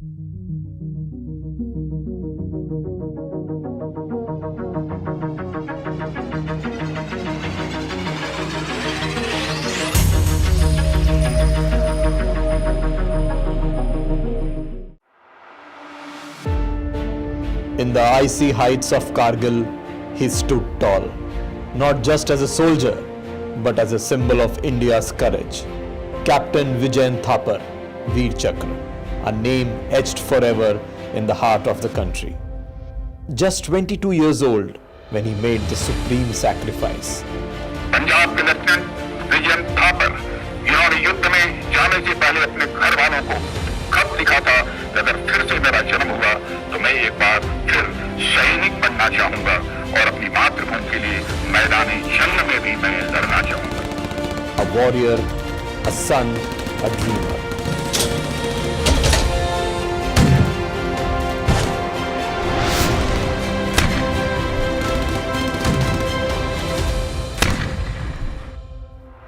In the icy heights of Kargil, he stood tall, not just as a soldier, but as a symbol of India's courage. Captain Thapar, Veer Chakra, a name etched forever in the heart of the country. Just 22 years old when he made the supreme sacrifice. Punjab के lieutenant Vijayan Thapar, इन्होंने युद्ध में जाने से पहले अपने घर वालों को खत लिखा था कि अगर फिर से मेरा जन्म हुआ तो मैं एक बार फिर सैनिक बनना चाहूंगा और अपनी मातृभूमि के लिए मैदानी जंग में भी मैं लड़ना चाहूंगा। A warrior, a son, a dreamer.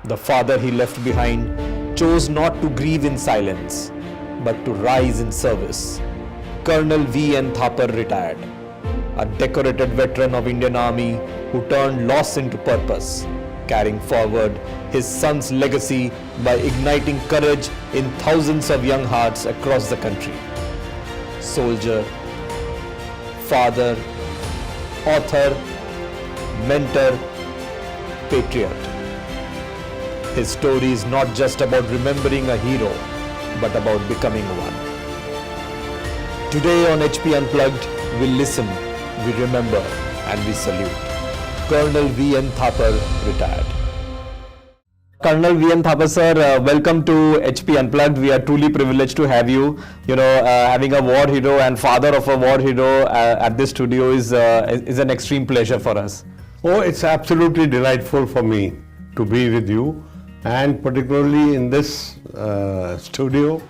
The father he left behind chose not to grieve in silence, but to rise in service. Colonel V.N. Thapar retired, a decorated veteran of Indian Army who turned loss into purpose, carrying forward his son's legacy by igniting courage in thousands of young hearts across the country. Soldier, father, author, mentor, patriot. His story is not just about remembering a hero, but about becoming one. Today on HP Unplugged, we listen, we remember, and we salute. Colonel V.N. Thapar, retired. Colonel V.N. Thapar sir, welcome to HP Unplugged. We are truly privileged to have you. Having a war hero and father of a war hero at this studio is an extreme pleasure for us. Oh, it's absolutely delightful for me to be with you, and particularly in this studio,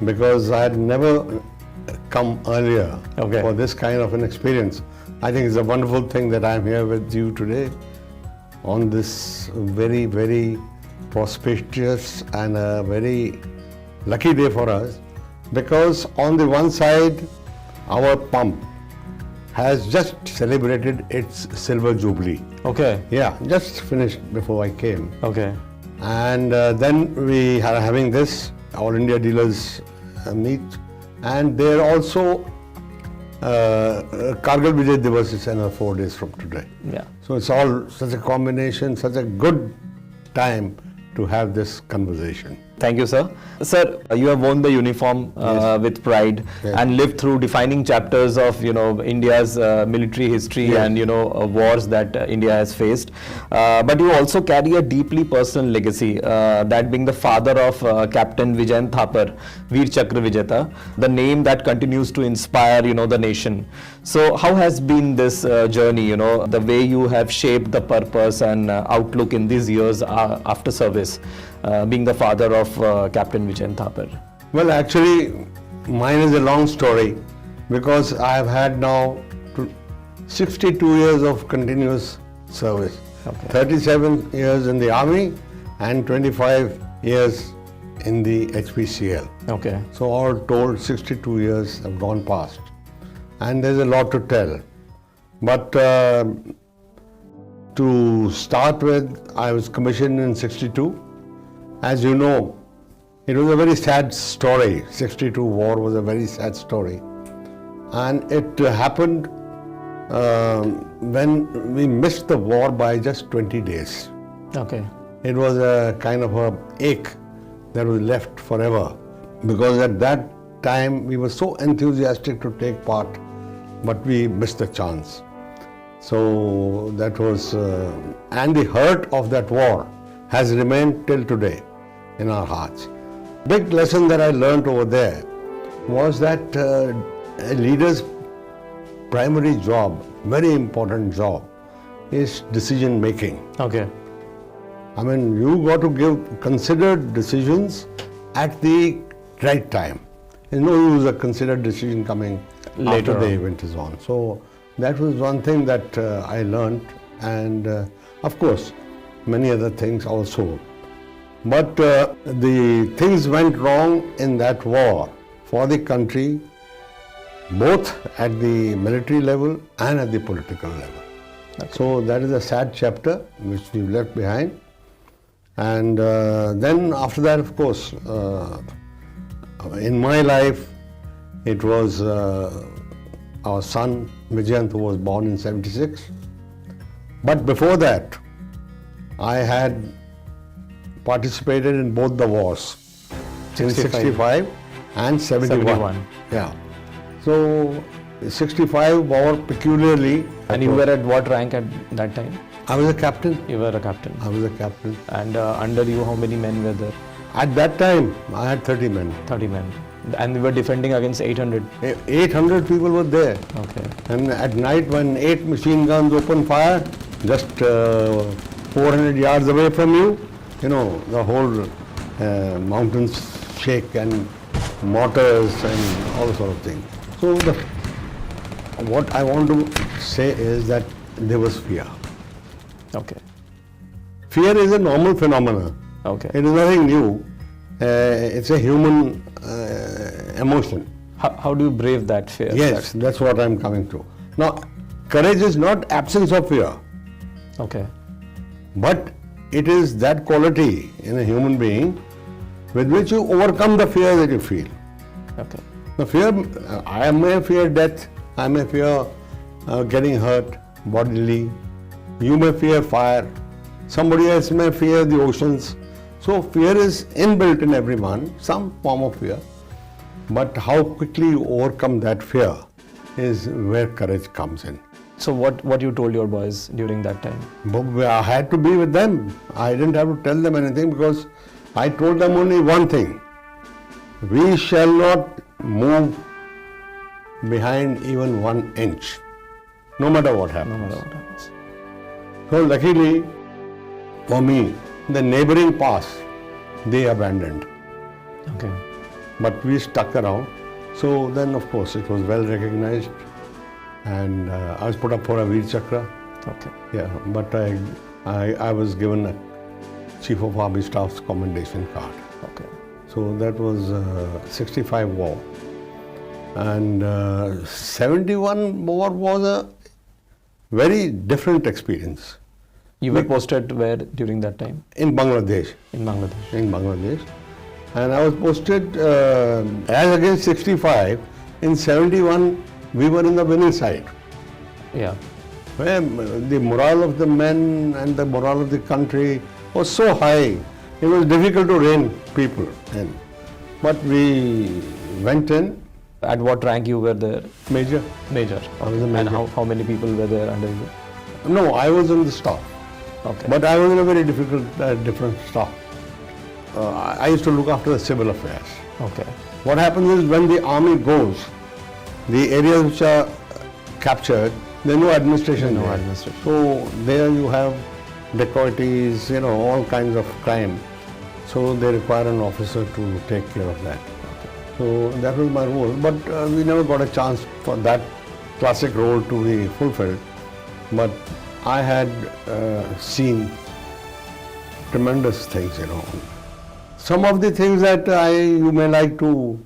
because I had never come earlier for this kind of an experience. I think it's a wonderful thing that I'm here with you today on this very, very prosperous and a very lucky day for us, because on the one side, our pump has just celebrated its silver jubilee. Okay. Yeah, just finished before I came. Okay. And then we are having this All India Dealers meet, and there also Kargil Vijay Divas is another 4 days from today. Yeah. So it's all such a combination, such a good time to have this conversation. Thank you, sir. Sir, you have worn the uniform with pride and lived through defining chapters of India's military history and wars that India has faced. But you also carry a deeply personal legacy, that being the father of Captain Vijayan Thapar, Veer Chakra Vijeta, the name that continues to inspire the nation. So how has been this journey? The way you have shaped the purpose and outlook in these years after service, being the father of Captain Vijayan Thapar? Well, actually, mine is a long story, because I have had now 62 years of continuous service. 37 years in the army and 25 years in the HPCL. Okay. So all told, 62 years have gone past, and there's a lot to tell. But to start with, I was commissioned in 62. As you know, it was a very sad story. 62 war was a very sad story. And it happened when we missed the war by just 20 days. Okay. It was a kind of a ache that was left forever, because at that time we were so enthusiastic to take part, but we missed the chance. So that was, and the hurt of that war has remained till today in our hearts. Big lesson that I learned over there was that a leader's primary job, very important job, is decision making. Okay. I mean, you got to give considered decisions at the right time. There's no use a considered decision coming later after the event is on. So that was one thing that I learned, and of course, many other things also. But the things went wrong in that war for the country, both at the military level and at the political level. Okay. So that is a sad chapter which we left behind. And then after that, of course, in my life, it was our son Vijayant, who was born in 76. But before that, I had participated in both the wars, in 65 and 71. Yeah. So 65 war peculiarly. And you were at what rank at that time? I was a captain. You were a captain. I was a captain. And under you, how many men were there? At that time, I had 30 men. 30 men. And we were defending against 800. 800 people were there. Okay. And at night, when 8 machine guns opened fire, just 400 yards away from you, the whole mountains shake and mortars and all sort of things. So what I want to say is that there was fear. Okay. Fear is a normal phenomenon. Okay. It is nothing new. It's a human emotion. How do you brave that fear? Yes, that's what I'm coming to. Now, courage is not absence of fear. Okay. But it is that quality in a human being with which you overcome the fear that you feel. Okay. The fear, I may fear death, I may fear getting hurt bodily, you may fear fire, somebody else may fear the oceans. So fear is inbuilt in everyone, some form of fear. But how quickly you overcome that fear is where courage comes in. So what you told your boys during that time? But I had to be with them. I didn't have to tell them anything because I told them only one thing. We shall not move behind even 1 inch, no matter what happens. No matter what happens. So luckily for me, the neighboring pass, they abandoned. Okay. But we stuck around. So then of course it was well recognized and I was put up for a Veer Chakra. Okay. Yeah, but I was given a Chief of Army Staff's commendation card. Okay. So that was 65 war. And 71 war was a very different experience. You were posted where during that time? In Bangladesh. In Bangladesh. In Bangladesh. And I was posted as against 65. In 71, we were in the winning side. Yeah. Where the morale of the men and the morale of the country was so high, it was difficult to rein people in. But we went in. At what rank you were there? Major. Major. I was a major. And how many people were there under you? No, I was in the staff. Okay. But I was in a very different staff. I used to look after the civil affairs. Okay. What happens is when the army goes, the areas which are captured, there is no administration. No there. administration. So there you have dacoities, all kinds of crime. So they require an officer to take care of that. So that was my role. But we never got a chance for that classic role to be fulfilled. But I had seen tremendous things, Some of the things that you may like to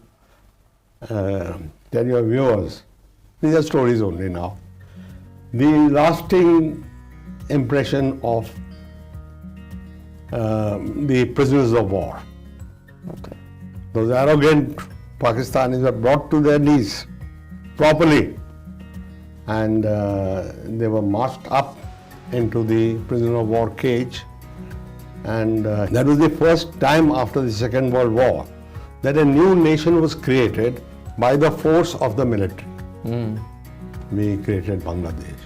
tell your viewers, these are stories only now. The lasting impression of the prisoners of war. Okay. Those arrogant Pakistanis were brought to their knees properly and they were marched up into the prisoner of war cage. And that was the first time after the Second World War that a new nation was created by the force of the military. We created Bangladesh.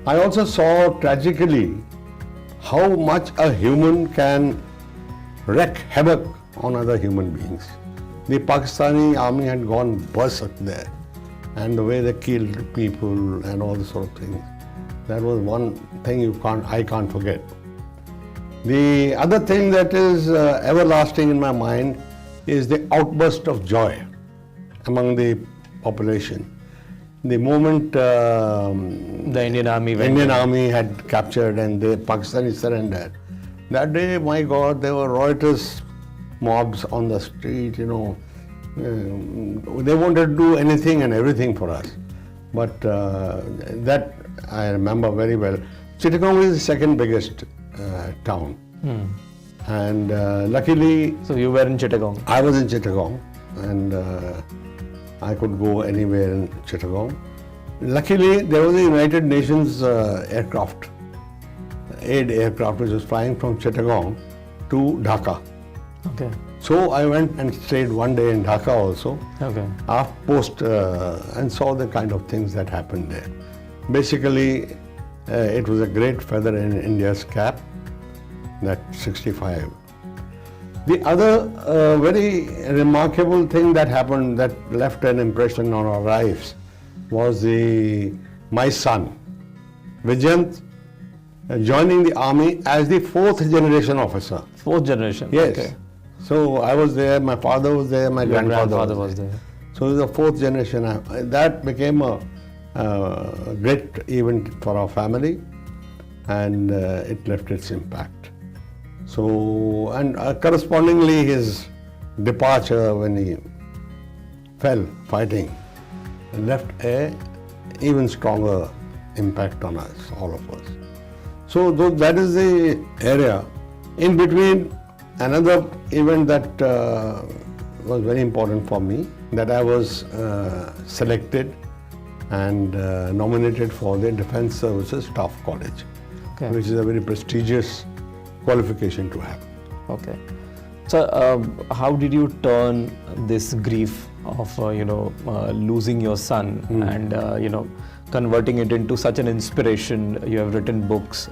I also saw tragically how much a human can wreak havoc on other human beings. The Pakistani army had gone berserk there, and the way they killed people and all this sort of things. That was one thing I can't forget. The other thing that is everlasting in my mind is the outburst of joy among the population. The moment the Indian Army had captured and the Pakistanis surrendered, that day, my God, there were riotous mobs on the street, They wanted to do anything and everything for us. But that I remember very well. Chittagong is the second biggest town. And luckily, So you were in Chittagong. I was in Chittagong, and I could go anywhere in Chittagong. Luckily, there was a United Nations aircraft, aid aircraft, which was flying from Chittagong to Dhaka. Okay. So I went and stayed one day in Dhaka also, Okay. and saw the kind of things that happened there. Basically, it was a great feather in India's cap, that 65. The other very remarkable thing that happened that left an impression on our lives was my son, Vijayant, joining the army as the 4th generation officer. 4th generation. Yes. Okay. So I was there, my father was there, my Your grandfather was there. So it was the 4th generation. That became a great event for our family, and it left its impact. So, and correspondingly his departure when he fell fighting left a even stronger impact on us, all of us. So that is the area. In between, another event that was very important for me, that I was selected and nominated for the Defence Services Staff College, Okay. which is a very prestigious qualification to have. Okay. So, how did you turn this grief of losing your son and converting it into such an inspiration? You have written books,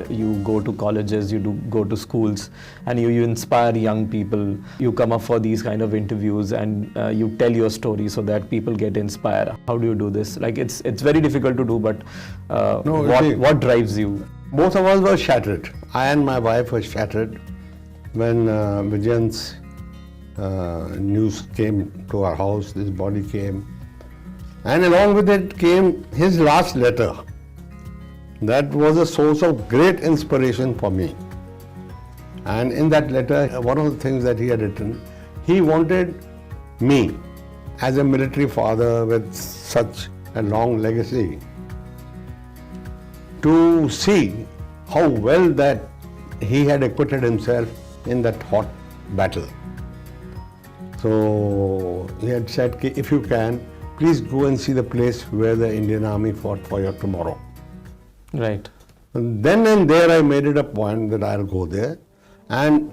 you go to colleges, you do go to schools, and you inspire young people. You come up for these kind of interviews and you tell your story so that people get inspired. How do you do this? Like it's very difficult to do, but what drives you? Both of us were shattered. I and my wife were shattered when Vijayant's news came to our house, his body came. And along with it came his last letter. That was a source of great inspiration for me. And in that letter, one of the things that he had written, he wanted me, as a military father with such a long legacy, to see how well that he had acquitted himself in that hot battle. So he had said, if you can, please go and see the place where the Indian Army fought for your tomorrow. Right. And then and there I made it a point that I'll go there. And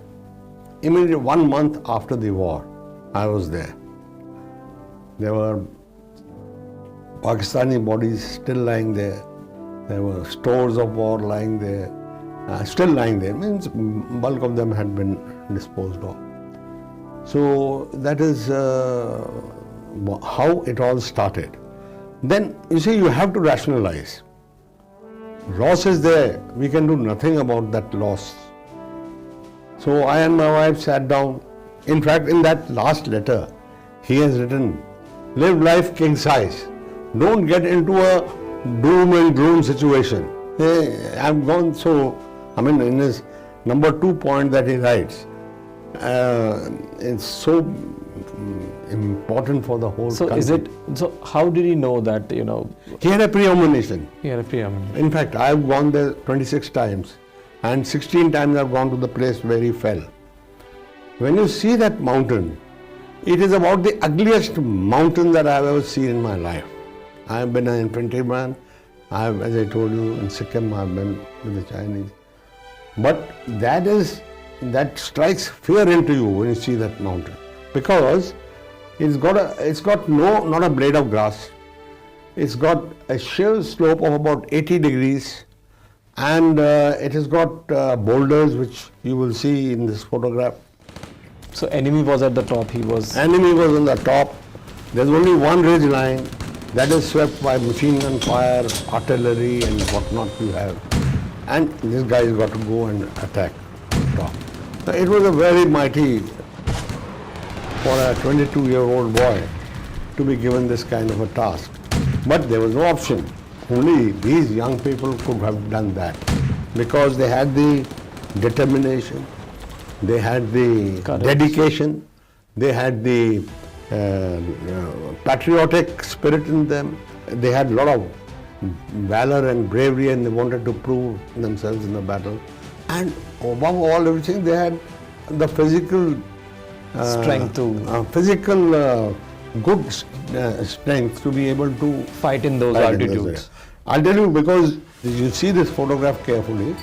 immediately 1 month after the war, I was there. There were Pakistani bodies still lying there. There were stores of war lying there, still lying there. Means bulk of them had been disposed of. So that is how it all started. Then you see, you have to rationalize. Loss is there. We can do nothing about that loss. So I and my wife sat down. In fact, in that last letter, he has written, live life king size. Don't get into a doom and gloom situation. I've gone so, in his number 2 point that he writes, it's so important for the whole country. So how did he know that, He had a premonition. he had a preeminence? In fact, I've gone there 26 times and 16 times I've gone to the place where he fell. When you see that mountain, it is about the ugliest mountain that I've ever seen in my life. I've been an infantryman. As I told you, in Sikkim, I've been with the Chinese. But that strikes fear into you when you see that mountain, because it's got not a blade of grass. It's got a sheer slope of about 80 degrees, and it has got boulders, which you will see in this photograph. So enemy was at the top. Enemy was on the top. There's only one ridge line that is swept by machine gun fire, artillery, and whatnot you have. And this guy has got to go and attack the top. So it was a very mighty, for a 22-year-old boy, to be given this kind of a task. But there was no option. Only these young people could have done that, because they had the determination, they had the Courage. dedication, they had the patriotic spirit in them. They had a lot of valor and bravery, and they wanted to prove themselves in the battle. And above all everything, they had the physical Strength to good strength to be able to fight in those fight in those altitudes. areas. I'll tell you, because you see this photograph carefully,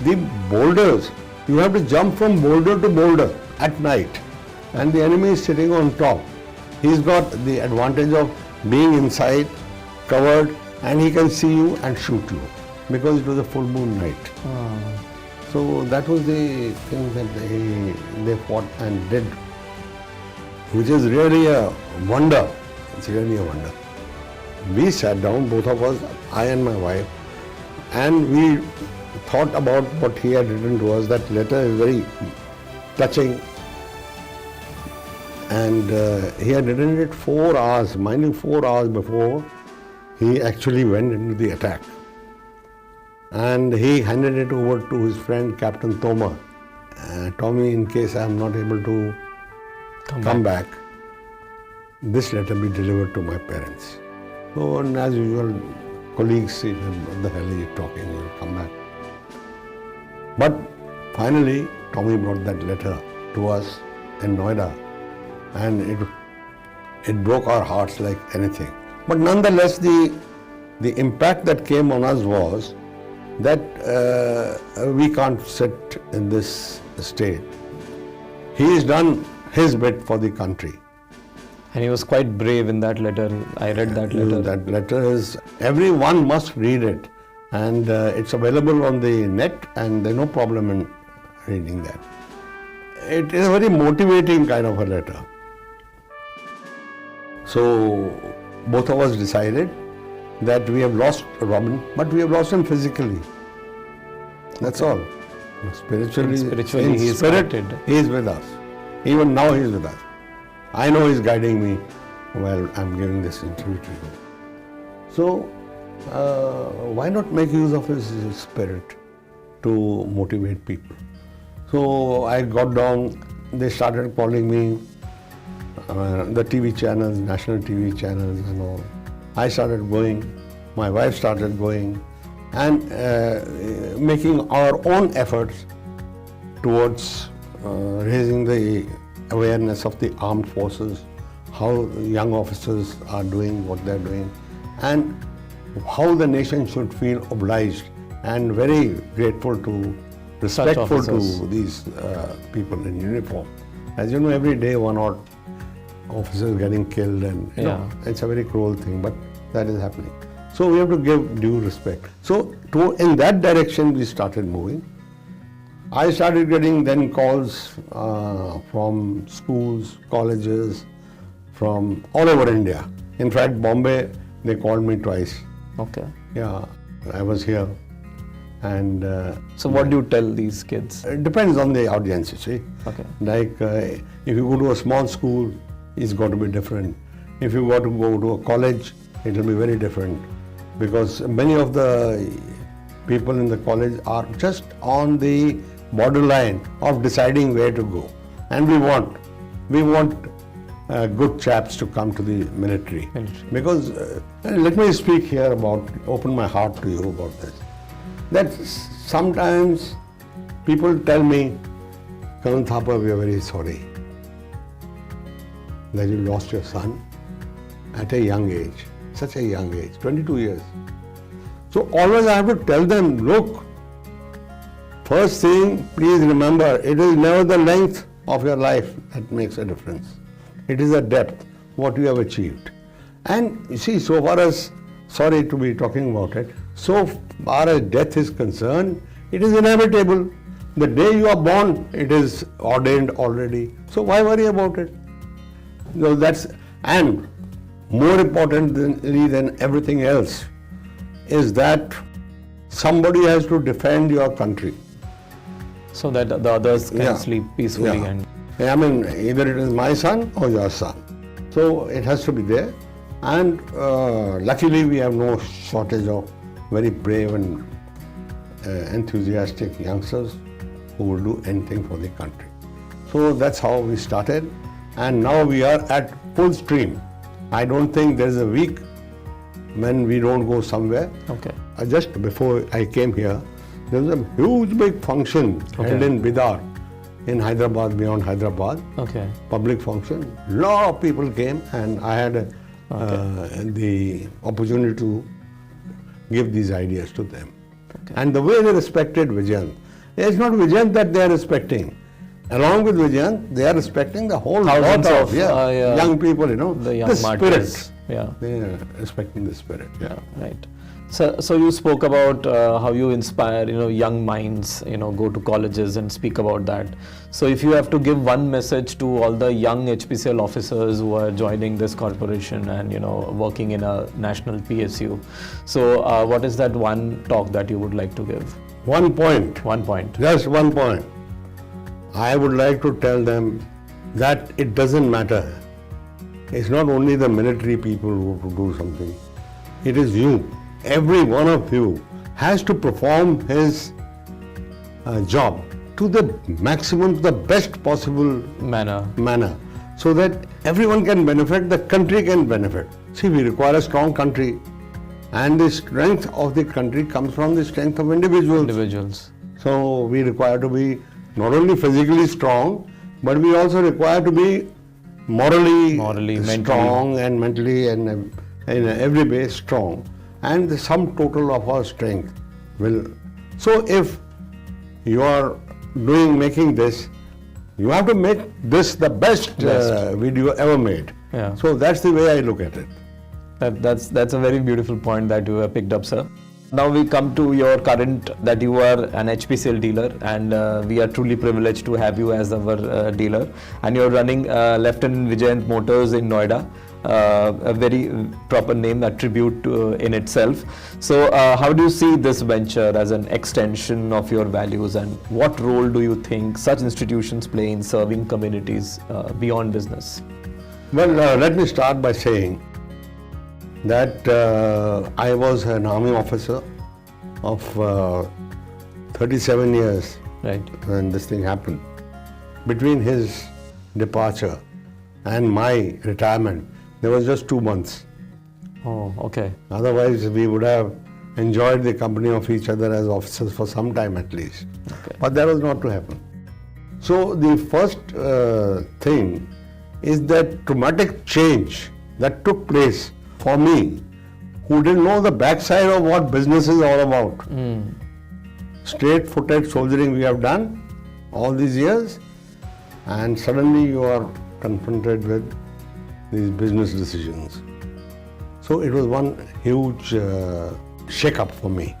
the boulders, you have to jump from boulder to boulder at night, and the enemy is sitting on top. He's got the advantage of being inside, covered, and he can see you and shoot you, because it was a full moon night. So that was the thing that they fought and did, which is really a wonder. It's really a wonder. We sat down, both of us, I and my wife, and we thought about what he had written to us. That letter is very touching. And he had written it 4 hours, mind you, 4 hours before he actually went into the attack. And he handed it over to his friend Captain Thapar. Tommy, in case I am not able to come back, this letter be delivered to my parents. So, and as usual, colleagues say, what the hell are you talking, you'll come back. But finally, Tommy brought that letter to us in Noida, and it broke our hearts like anything. But nonetheless, the impact that came on us was that we can't sit in this state. He has done his bit for the country. And he was quite brave in that letter. I read that letter. That letter is, everyone must read it, and it's available on the net, and there's no problem in reading that. It is a very motivating kind of a letter. So both of us decided that we have lost Robin, but we have lost him physically. That's all. Spiritually, Spiritually, he is spirit, connected. he is with us. Even now he is with us. I know he is guiding me while I'm giving this interview to you. So, why not make use of his spirit to motivate people? So I got down, they started calling me, the TV channels, national TV channels and all. I started going, my wife started going, and making our own efforts towards raising the awareness of the armed forces, how young officers are doing what they're doing, and how the nation should feel obliged and very grateful to, respectful to these people in uniform. As you know, every day one or officers getting killed, and you know, it's a very cruel thing, but that is happening. So we have to give due respect. So in that direction we started moving. I started getting then calls from schools, colleges, from all over India. In fact, Bombay, they called me twice. Okay. Yeah, I was here. And so what do you tell these kids? It depends on the audience, you see. Okay. Like if you go to a small school, it's got to be different. If you got to go to a college, it will be very different, because many of the people in the college are just on the borderline of deciding where to go. And we want good chaps to come to the military. Because let me speak here about, open my heart to you about this. That sometimes people tell me, Colonel Thapar, we are very sorry that you lost your son at a young age, such a young age, 22 years. So always I have to tell them, look, first thing, please remember, it is never the length of your life that makes a difference. It is the depth, what you have achieved. And you see, so far as, sorry to be talking about it, so far as death is concerned, it is inevitable. The day you are born, it is ordained already. So why worry about it? No, that's, and more importantly than everything else is that somebody has to defend your country. So that the others can sleep peacefully. And I mean, either it is my son or your son. So it has to be there. And luckily we have no shortage of very brave and enthusiastic youngsters who will do anything for the country. So that's how we started. and now we are at full stream. I don't think there's a week when we don't go somewhere. Okay. Just before I came here, there was a huge big function held in Bidar in Hyderabad, beyond Hyderabad. Okay. Public function. Lot of people came, and I had the opportunity to give these ideas to them. Okay. And the way they respected Vijayant, it's not Vijayant that they are respecting. Along with Vijayant, they are respecting the whole lot Thousands of of, young people, the young spirit. martyrs. Yeah. They are respecting the spirit. Yeah. Right. So you spoke about how you inspire, young minds, go to colleges and speak about that. So if you have to give one message to all the young HPCL officers who are joining this corporation and, working in a national PSU, so what is that one talk that you would like to give? 1 point. 1 point. Just 1 point. I would like to tell them that it doesn't matter. It's not only the military people who have to do something. It is you. Every one of you has to perform his job to the maximum, to the best possible manner, so that everyone can benefit, the country can benefit. See, we require a strong country, and the strength of the country comes from the strength of individuals. So we require to be not only physically strong, but we also require to be morally strong and mentally and in every way strong. And the sum total of our strength will. So if you are making this, you have to make this the best video ever made. Yeah. So that's the way I look at it. That's a very beautiful point that you have picked up, sir. Now we come to your current, that you are an HPCL dealer, and we are truly privileged to have you as our dealer. And you're running Lieutenant Vijayant Motors in Noida, a very proper name, a tribute in itself. So how do you see this venture as an extension of your values, and what role do you think such institutions play in serving communities beyond business? Well, let me start by saying that I was an army officer of 37 years when this thing happened. Between his departure and my retirement, there was just 2 months. Oh, okay. Otherwise, we would have enjoyed the company of each other as officers for some time at least. Okay. But that was not to happen. So the first thing is that traumatic change that took place for me, who didn't know the backside of what business is all about. Straight-footed soldiering we have done all these years, and suddenly you are confronted with these business decisions. So it was one huge shake-up for me.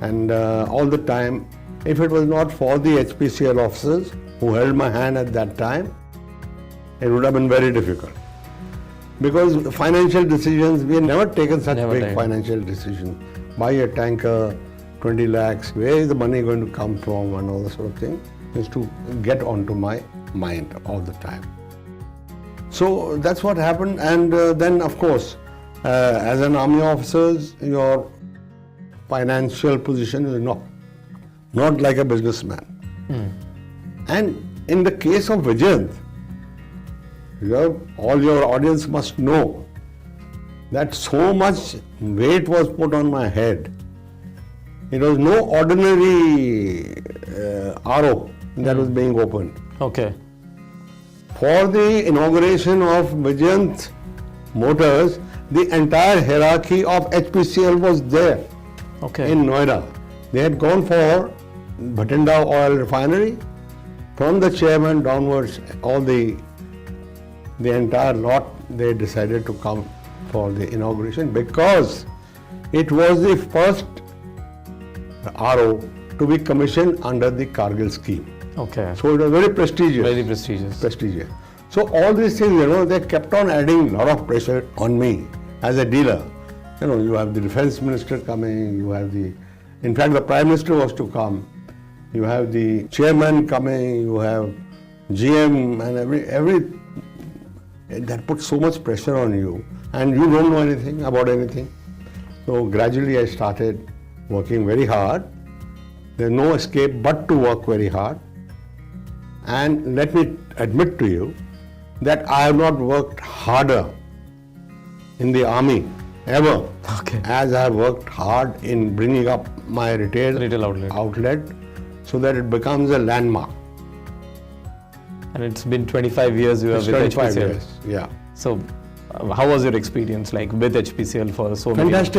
And all the time, if it was not for the HPCL officers who held my hand at that time, it would have been very difficult. Because financial decisions, we have never taken such financial decisions. Buy a tanker, 20 lakhs, where is the money going to come from, and all that sort of thing, is to get onto my mind all the time. So that's what happened, and then of course, as an army officer, your financial position is not like a businessman. And in the case of Vijayant, all your audience must know that so much weight was put on my head. It was no ordinary RO that was being opened. Okay. For the inauguration of Vijayant Motors, the entire hierarchy of HPCL was there in Noida. They had gone for Bhatinda Oil Refinery. From the chairman downwards, all the entire lot, they decided to come for the inauguration because it was the first RO to be commissioned under the Kargil scheme. Okay. So it was very prestigious. Very prestigious. So all these things, they kept on adding a lot of pressure on me as a dealer. You have the defense minister coming, you have in fact the prime minister was to come, you have the chairman coming, you have GM, and every that puts so much pressure on you, and you don't know anything about anything. So gradually I started working very hard. There's no escape but to work very hard. And let me admit to you that I have not worked harder in the army ever Okay. as I have worked hard in bringing up my retail outlet. so that it becomes a landmark. And it's been 25 years you are It's with 25 HPCL. years, yeah. So, how was your experience like with HPCL for so many years?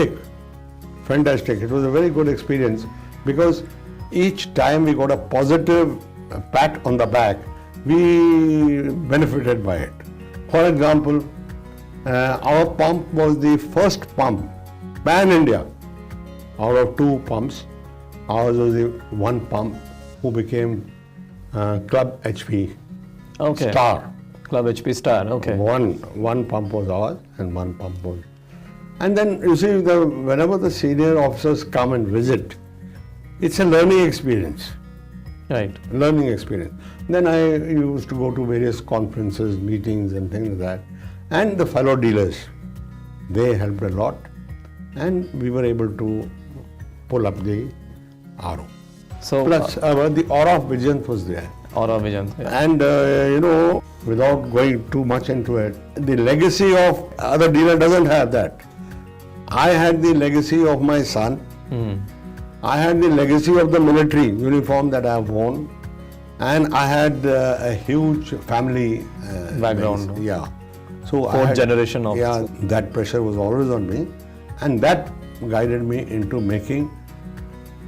Fantastic. It was a very good experience because each time we got a positive pat on the back, we benefited by it. For example, our pump was the first pump, pan-India, out of 2 pumps. Ours was the one pump who became Club HP Okay. Star. Club HP Star, okay. One pump was ours and one pump was. And then you see, whenever the senior officers come and visit, it's a learning experience. Right. Learning experience. Then I used to go to various conferences, meetings and things like that. And the fellow dealers, they helped a lot. And we were able to pull up the RO. So, Plus, the aura of vigilance was there. Aura Vision. Yeah. And without going too much into it, the legacy of other dealer doesn't have that. I had the legacy of my son. I had the legacy of the military uniform that I have worn, and I had a huge family Background. legacy. Yeah. So Fourth generation of. Yeah, that pressure was always on me, and that guided me into making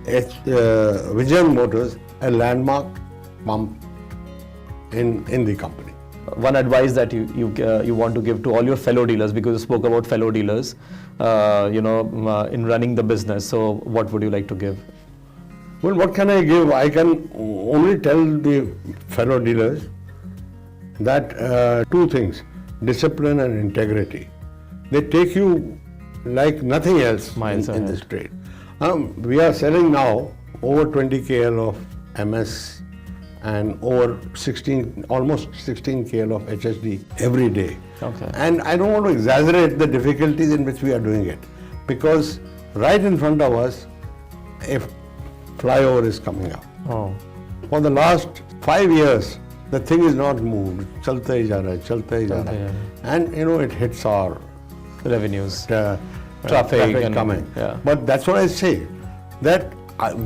Vision Motors a landmark pump in the company. One advice that you want to give to all your fellow dealers, because you spoke about fellow dealers, in running the business. So, what would you like to give? Well, what can I give? I can only tell the fellow dealers that 2 things, discipline and integrity. They take you like nothing else in this trade. We are selling now over 20 KL of MS and over almost 16 KL of HSD every day. Okay. And I don't want to exaggerate the difficulties in which we are doing it, because right in front of us, a flyover is coming up. Oh. For the last 5 years, the thing is not moved. Chalta hi ja raha. And it hits our Revenues. traffic and coming. Yeah. But that's what I say, that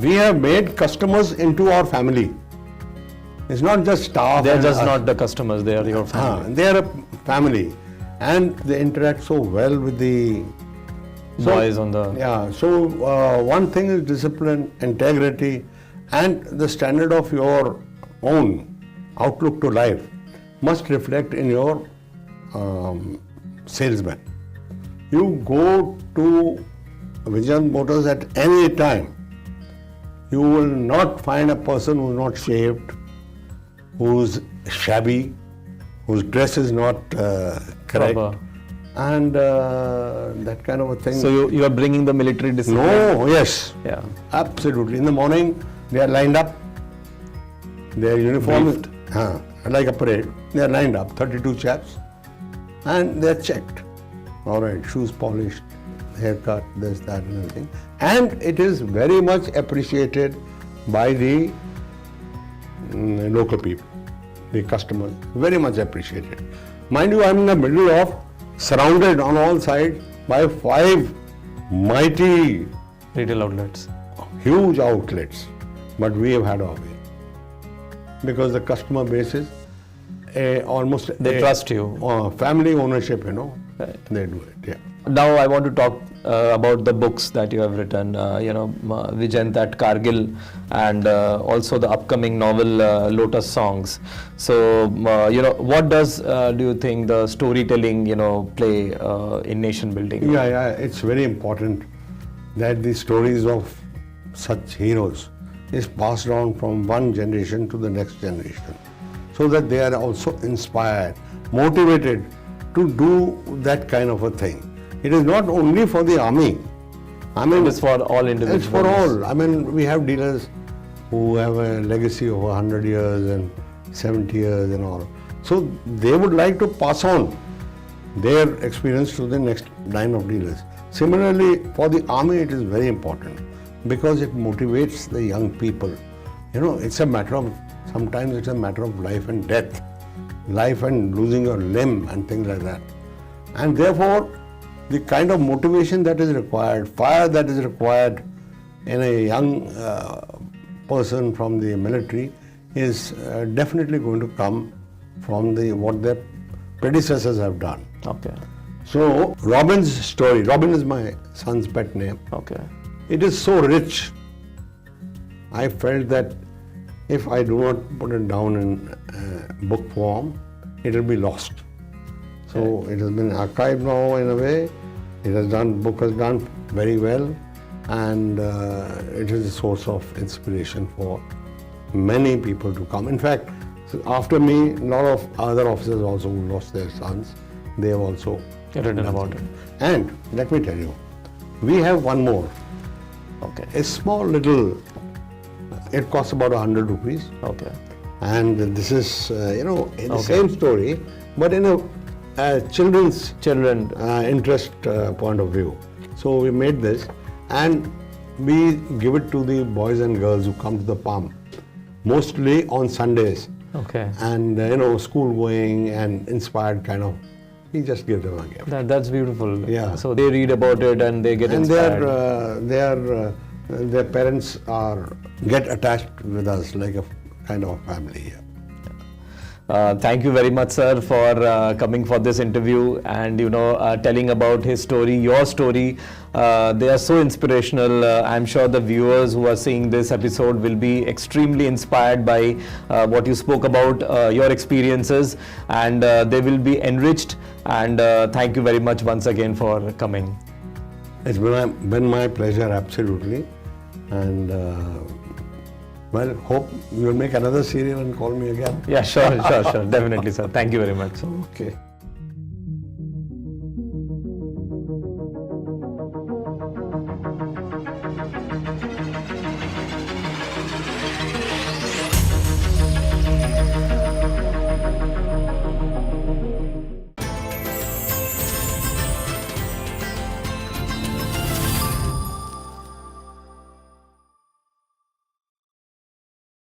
we have made customers into our family. It's not just staff. They are and just us. not the customers, they are your family. They are a family, and they interact so well with the Boys on the. Yeah. So one thing is discipline, integrity, and the standard of your own outlook to life must reflect in your salesman. You go to Vision Motors at any time, you will not find a person who is not shaved, who's shabby, whose dress is not correct, Proper. and that kind of a thing. So you are bringing the military discipline. No, yes, Yeah. absolutely. In the morning, they are lined up. Their uniform is like a parade. They are lined up, 32 chaps, and they are checked. All right, shoes polished, haircut, this, that, and everything. And it is very much appreciated by the local people, the customers. Very much appreciated. Mind you, I'm in the middle of, surrounded on all sides by 5 mighty, Retail outlets. huge outlets. But we have had our way. Because the customer base is almost They trust you. Family ownership, Right. they do it, yeah. Now I want to talk about the books that you have written, Vijayant at Kargil, and also the upcoming novel Lotus Songs. So, what do you think the storytelling, play in nation building? Yeah, it's very important that the stories of such heroes is passed on from one generation to the next generation, so that they are also inspired, motivated to do that kind of a thing. It is not only for the army. It is for all individuals. It's for all. We have dealers who have a legacy of 100 years and 70 years and all. So they would like to pass on their experience to the next line of dealers. Similarly, for the army, it is very important because it motivates the young people. Sometimes it's a matter of life and death. life and losing your limb and things like that. And therefore, the kind of motivation that is required, fire that is required in a young person from the military is definitely going to come from what their predecessors have done. Okay. So Robin's story, Robin is my son's pet name. Okay. It is so rich. I felt that if I do not put it down in book form, it will be lost. So it has been archived now in a way. Book has done very well, and it is a source of inspiration for many people to come. In fact, after me, a lot of other officers also who lost their sons, they have also Written about it. And let me tell you, we have one more. Okay. A small little, it costs about 100 rupees. Okay. And this is, in the same story, but in a children's interest point of view. So we made this, and we give it to the boys and girls who come to the Palm, mostly on Sundays. Okay. And school going and inspired kind of. We just give them a gift. That's beautiful. Yeah. So they read about it and they get inspired. And their parents get attached with us like a kind of family. Thank you very much, sir, for coming for this interview and telling about his story, your story. They are so inspirational. I'm sure the viewers who are seeing this episode will be extremely inspired by what you spoke about, your experiences, and they will be enriched. And thank you very much once again for coming. It's been my pleasure, absolutely. And hope you will make another serial and call me again. Yeah, sure, definitely, sir. Thank you very much. Okay.